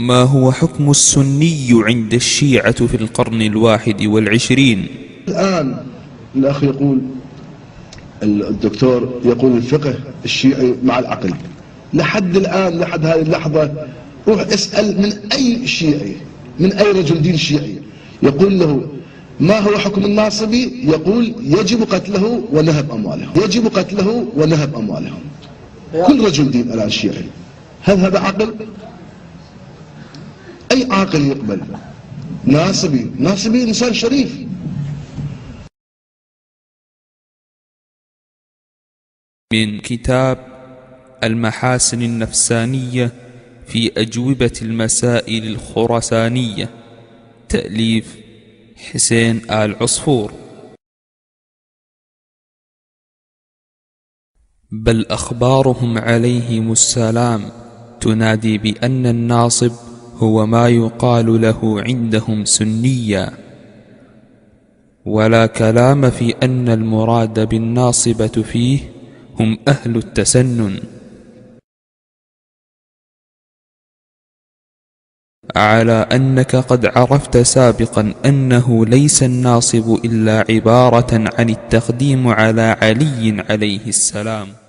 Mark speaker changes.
Speaker 1: ما هو حكم السني عند الشيعة في القرن 21؟
Speaker 2: الآن الأخ يقول، الدكتور يقول الفقه الشيعي مع العقل. لحد الآن، لحد هذه اللحظة، روح اسأل من أي شيعي، من أي رجل دين شيعي، يقول له ما هو حكم الناصبي؟ يقول يجب قتله ونهب أموالهم، يجب قتله ونهب أموالهم. كل رجل دين الآن شيعي، هل هذا عقل؟ أي عاقل يقبل ناصبي؟ ناصبي إنسان شريف.
Speaker 1: من كتاب المحاسن النفسانية في أجوبة المسائل الخراسانية، تأليف حسين آل عصفور. بل أخبارهم عليهم السلام تنادي بأن الناصب هو ما يقال له عندهم سنيا، ولا كلام في أن المراد بالناصبة فيه هم أهل التسنن، على أنك قد عرفت سابقا أنه ليس الناصب إلا عبارة عن التقديم على علي عليه السلام.